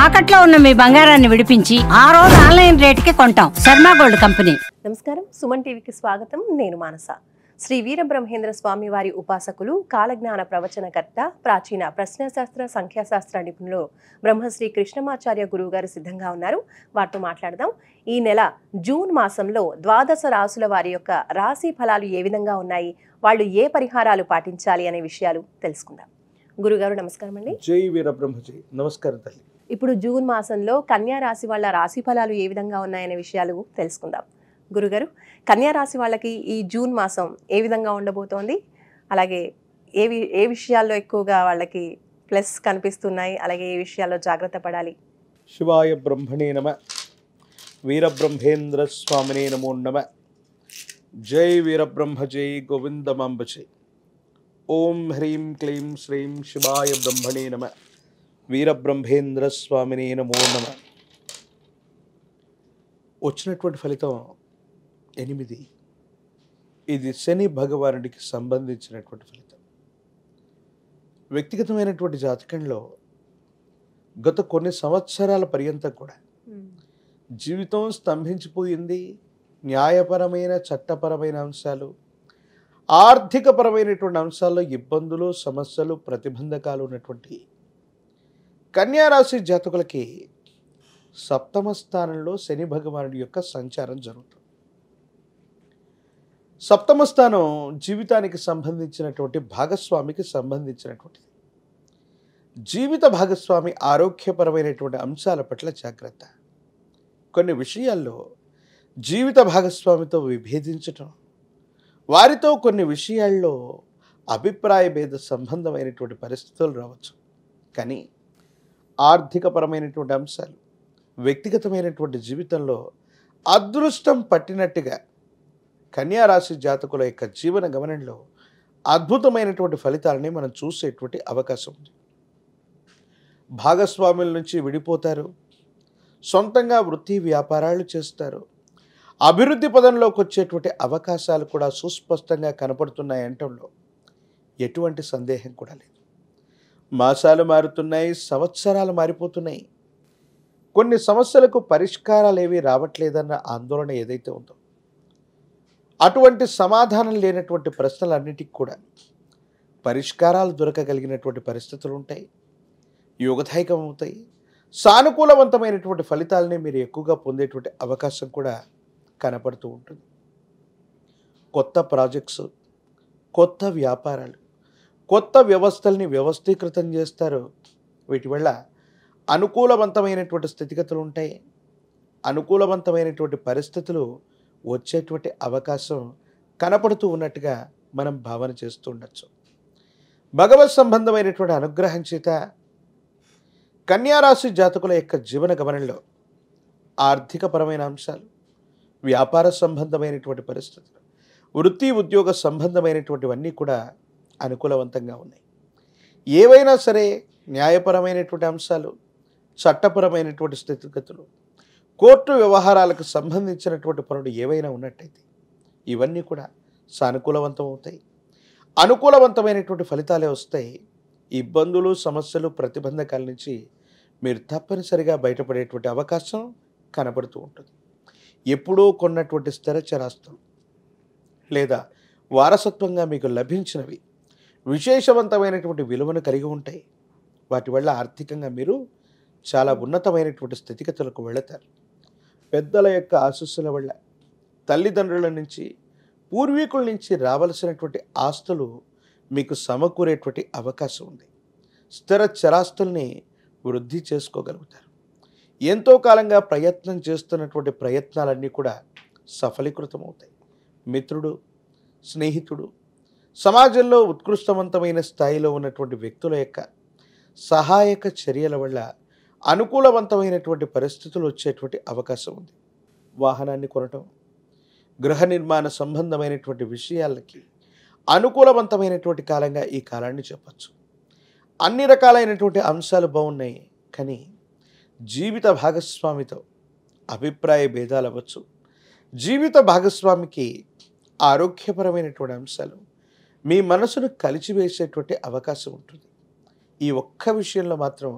తాకట్లో ఉన్న మీ బంగారాన్ని విడిపించి ఆ రోజు ఆన్లైన్ రేటుకి కొంటాం. Sharma gold company. నమస్కారం, సుమన్ టీవీకి స్వాగతం. నేను మానస. శ్రీ వీరబ్రహ్మేంద్ర స్వామి వారి ఉపాసకులు, కాలజ్ఞాన ప్రవచనకర్త, ప్రాచీన ప్రశ్నశాస్త్ర సంఖ్యాశాస్త్ర నిపుణులు బ్రహ్మశ్రీ కృష్ణమాచార్య గురువు గారు సిద్ధంగా ఉన్నారు. వారితో మాట్లాడదాం. ఈ నెల జూన్ మాసంలో ద్వాదశ రాసుల వారి యొక్క రాశి ఫలాలు ఏ విధంగా ఉన్నాయి, వాళ్ళు ఏ పరిహారాలు పాటించాలి అనే విషయాలు తెలుసుకుందాం. గురుగారు నమస్కారం అండి. జై వీరబ్రహ్మజీ. నమస్కారం తల్లి. ఇప్పుడు జూన్ మాసంలో కన్యా రాశి వాళ్ళ రాశి ఫలాలు ఏ విధంగా ఉన్నాయనే విషయాలు తెలుసుకుందాం. గురుగారు, కన్యా రాశి వాళ్ళకి ఈ జూన్ మాసం ఏ విధంగా ఉండబోతోంది, అలాగే ఏ విషయాల్లో ఎక్కువగా వాళ్ళకి ప్లస్ కనిపిస్తున్నాయి, అలాగే ఏ విషయాల్లో జాగ్రత్త పడాలి? శివాయ బ్రహ్మణే నమ. వీరబ్రహ్మేంద్ర స్వామినే నమో నమ. జై వీరబ్రహ్మ జై గోవిందమాంబ జై. ఓం హ్రీం క్లీం శ్రీం శివాయ బ్రహ్మణే నమ. వీరబ్రహ్మేంద్ర స్వామినే నమో నమ. వచ్చినటువంటి ఫలితం 8. ఇది శని భగవానుడికి సంబంధించినటువంటి ఫలితం. వ్యక్తిగతమైనటువంటి జాతకంలో గత కొన్ని సంవత్సరాల పర్యంతం కూడా జీవితం స్తంభించిపోయింది. న్యాయపరమైన చట్టపరమైన అంశాలు, ఆర్థికపరమైనటువంటి అంశాల్లో ఇబ్బందులు, సమస్యలు, ప్రతిబంధకాలు ఉన్నటువంటి కన్యారాశి జాతకులకి సప్తమ స్థానంలో శని భగవానుడి యొక్క సంచారం జరుగుతుంది. సప్తమ స్థానం జీవితానికి సంబంధించినటువంటి భాగస్వామికి సంబంధించినటువంటిది. జీవిత భాగస్వామి ఆరోగ్యపరమైనటువంటి అంశాల పట్ల జాగ్రత్త. కొన్ని విషయాల్లో జీవిత భాగస్వామితో విభేదించటం, వారితో కొన్ని విషయాల్లో అభిప్రాయ భేద సంబంధమైనటువంటి పరిస్థితులు రావచ్చు. కానీ ఆర్థికపరమైనటువంటి అంశాలు, వ్యక్తిగతమైనటువంటి జీవితంలో అదృష్టం పట్టినట్టుగా కన్యారాశి జాతకుల యొక్క జీవన గమనంలో అద్భుతమైనటువంటి ఫలితాలని మనం చూసేటువంటి అవకాశం ఉంది. భాగస్వాముల నుంచి విడిపోతారు, సొంతంగా వృత్తి వ్యాపారాలు చేస్తారు, అభివృద్ధి పదంలోకి వచ్చేటువంటి అవకాశాలు కూడా సుస్పష్టంగా కనపడుతున్నాయి అనటంలో ఎటువంటి సందేహం కూడా లేదు. మాసాలు మారుతున్నాయి, సంవత్సరాలు మారిపోతున్నాయి. కొన్ని సమస్యలకు పరిష్కారాలు ఏవి రావట్లేదన్న ఆందోళన ఏదైతే ఉందో, అటువంటి సమాధానం లేనటువంటి ప్రశ్నలన్నిటికీ కూడా పరిష్కారాలు దొరకగలిగినటువంటి పరిస్థితులు ఉంటాయి, యోగదాయకం అవుతాయి. సానుకూలవంతమైనటువంటి ఫలితాలని మీరు ఎక్కువగా పొందేటువంటి అవకాశం కూడా కనపడుతూ ఉంటుంది. కొత్త ప్రాజెక్ట్స్, కొత్త వ్యాపారాలు, కొత్త వ్యవస్థల్ని వ్యవస్థీకృతం చేస్తారు. వీటి వల్ల అనుకూలవంతమైనటువంటి స్థితిగతులు ఉంటాయి, అనుకూలవంతమైనటువంటి పరిస్థితులు వచ్చేటువంటి అవకాశం కనపడుతూ ఉన్నట్టుగా మనం భావన చేస్తూ ఉండొచ్చు. భగవత్ సంబంధమైనటువంటి అనుగ్రహం చేత కన్యారాశి జాతకుల యొక్క జీవన గమనంలో ఆర్థికపరమైన అంశాలు, వ్యాపార సంబంధమైనటువంటి పరిస్థితులు, వృత్తి ఉద్యోగ సంబంధమైనటువంటివన్నీ కూడా అనుకూలవంతంగా ఉన్నాయి. ఏవైనా సరే న్యాయపరమైనటువంటి అంశాలు, చట్టపరమైనటువంటి స్థితిగతులు, కోర్టు వ్యవహారాలకు సంబంధించినటువంటి పనులు ఏవైనా ఉన్నట్టయితే ఇవన్నీ కూడా సానుకూలవంతం అవుతాయి, అనుకూలవంతమైనటువంటి ఫలితాలే వస్తాయి. ఇబ్బందులు, సమస్యలు, ప్రతిబంధకాల నుంచి మీరు తప్పనిసరిగా బయటపడేటువంటి అవకాశం కనబడుతూ ఉంటుంది. ఎప్పుడూ కొన్నటువంటి స్థిర చరాస్తులు లేదా వారసత్వంగా మీకు లభించినవి విశేషవంతమైనటువంటి విలువను కలిగి ఉంటాయి. వాటి వల్ల ఆర్థికంగా మీరు చాలా ఉన్నతమైనటువంటి స్థితిగతులకు వెళతారు. పెద్దల యొక్క ఆశీస్సుల వల్ల, తల్లిదండ్రుల నుంచి, పూర్వీకుల నుంచి రావలసినటువంటి ఆస్తులు మీకు సమకూరేటువంటి అవకాశం ఉంది. స్థిర చరాస్తుల్ని వృద్ధి చేసుకోగలుగుతారు. ఎంతో కాలంగా ప్రయత్నం చేస్తున్నటువంటి ప్రయత్నాలన్నీ కూడా సఫలీకృతమవుతాయి. మిత్రుడు, స్నేహితుడు, సమాజంలో ఉత్కృష్టవంతమైన స్థాయిలో ఉన్నటువంటి వ్యక్తుల యొక్క సహాయక చర్యల వల్ల అనుకూలవంతమైనటువంటి పరిస్థితులు వచ్చేటువంటి అవకాశం ఉంది. వాహనాన్ని కొనటం, గృహ నిర్మాణ సంబంధమైనటువంటి విషయాలకి అనుకూలవంతమైనటువంటి కాలంగా ఈ కాలాన్ని చెప్పచ్చు. అన్ని రకాలైనటువంటి అంశాలు బాగున్నాయి. కానీ జీవిత భాగస్వామితో అభిప్రాయ భేదాలు అవ్వచ్చు. జీవిత భాగస్వామికి ఆరోగ్యపరమైనటువంటి అంశాలు మీ మనసును కలిచివేసేటువంటి అవకాశం ఉంటుంది. ఈ ఒక్క విషయంలో మాత్రం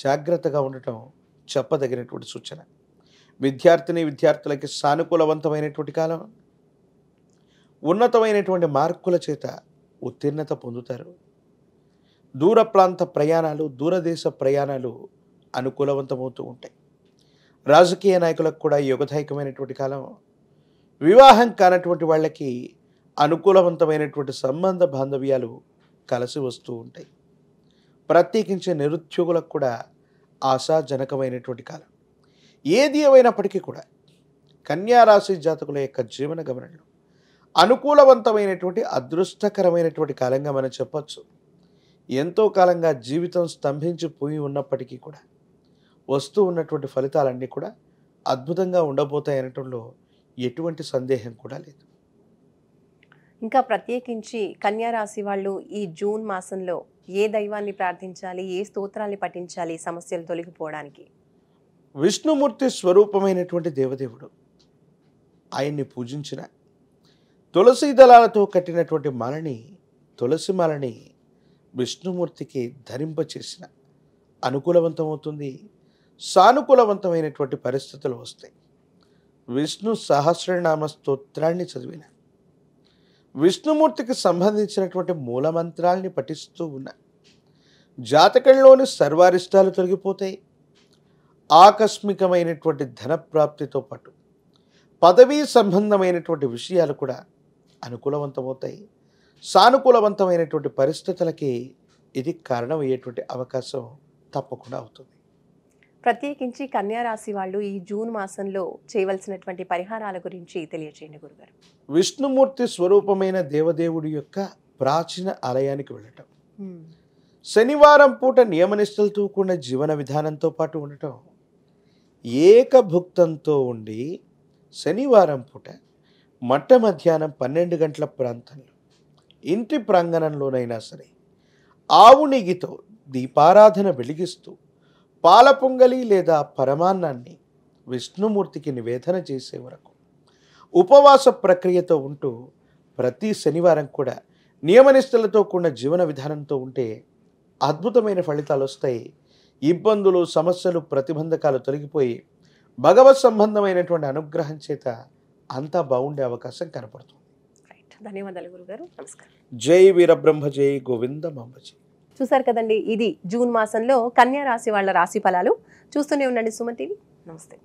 జాగ్రత్తగా ఉండటం చెప్పదగినటువంటి సూచన. విద్యార్థులకి సానుకూలవంతమైనటువంటి కాలం. ఉన్నతమైనటువంటి మార్కుల చేత ఉత్తీర్ణత పొందుతారు. దూర ప్రాంత ప్రయాణాలు, దూరదేశ ప్రయాణాలు అనుకూలవంతమవుతూ ఉంటాయి. రాజకీయ నాయకులకు కూడా యోగదాయకమైనటువంటి కాలం. వివాహం కానటువంటి వాళ్ళకి అనుకూలవంతమైనటువంటి సంబంధ బాంధవ్యాలు కలిసి వస్తూ ఉంటాయి. ప్రత్యేకించి నిరుద్యోగులకు కూడా ఆశాజనకమైనటువంటి కాలం. ఏది ఏమైనప్పటికీ కూడా కన్యారాశి జాతకుల యొక్క జీవన గమనంలో అనుకూలవంతమైనటువంటి అదృష్టకరమైనటువంటి కాలంగా మనం చెప్పచ్చు. ఎంతో కాలంగా జీవితం స్తంభించిపోయి ఉన్నప్పటికీ కూడా వస్తూ ఉన్నటువంటి ఫలితాలన్నీ కూడా అద్భుతంగా ఉండబోతాయనటంలో ఎటువంటి సందేహం కూడా లేదు. ఇంకా ప్రత్యేకించి కన్యా రాశి వాళ్ళు ఈ జూన్ మాసంలో ఏ దైవాన్ని ప్రార్థించాలి, ఏ స్తోత్రాన్ని పఠించాలి సమస్యలు తొలగిపోవడానికి? విష్ణుమూర్తి స్వరూపమైనటువంటి దేవదేవుడు. ఆయన్ని పూజించిన తులసి దళాలతో కట్టినటువంటి మాలని, తులసి మాలని విష్ణుమూర్తికి ధరింపచేసిన అనుకూలవంతమవుతుంది. సానుకూలవంతమైనటువంటి పరిస్థితులు వస్తాయి. విష్ణు సహస్రనామ స్తోత్రాన్ని చదివిన, విష్ణుమూర్తికి సంబంధించినటువంటి మూలమంత్రాల్ని పఠిస్తూ ఉన్న జాతకంలోని సర్వారిష్టాలు తొలగిపోతాయి. ఆకస్మికమైనటువంటి ధనప్రాప్తితో పాటు పదవీ సంబంధమైనటువంటి విషయాలు కూడా అనుకూలవంతమవుతాయి. సానుకూలవంతమైనటువంటి పరిస్థితులకి ఇది కారణమయ్యేటువంటి అవకాశం తప్పకుండా అవుతుంది. ప్రత్యేకించి కన్యా రాశి వాళ్ళు ఈ జూన్ మాసంలో చేయవలసినటువంటి పరిహారాల గురించి తెలియజేయండి గురుగారు. విష్ణుమూర్తి స్వరూపమైన దేవదేవుడి యొక్క ప్రాచీన ఆలయానికి వెళ్ళటం, శనివారం పూట నియమనిష్టలతో కూడిన జీవన విధానంతో పాటు ఉండటం, ఏకభుక్తంతో ఉండి శనివారం పూట మధ్యాహ్నం 12 గంటల ప్రాంతంలో ఇంటి ప్రాంగణంలోనైనా సరే ఆవు నెయ్యితో దీపారాధన వెలిగిస్తూ పాల పొంగలి లేదా పరమాన్నాన్ని విష్ణుమూర్తికి నివేదన చేసే వరకు ఉపవాస ప్రక్రియతో ఉంటూ ప్రతి శనివారం కూడా నియమనిష్టలతో కూడిన జీవన విధానంతో ఉంటే అద్భుతమైన ఫలితాలు వస్తాయి. ఇబ్బందులు, సమస్యలు, ప్రతిబంధకాలు తొలగిపోయి భగవత్ సంబంధమైనటువంటి అనుగ్రహం చేత అంతా బాగుండే అవకాశం కనపడుతుంది. ధన్యవాదాలు గురుగారు. నమస్కారం. జై వీరబ్రహ్మ జై గోవిందమాంబజీ. చూసారు కదండి, ఇది జూన్ మాసంలో కన్యా రాశి వాళ్ళ రాశి ఫలాలు. చూస్తూనే ఉండండి సుమన్ టీవీ. నమస్తే.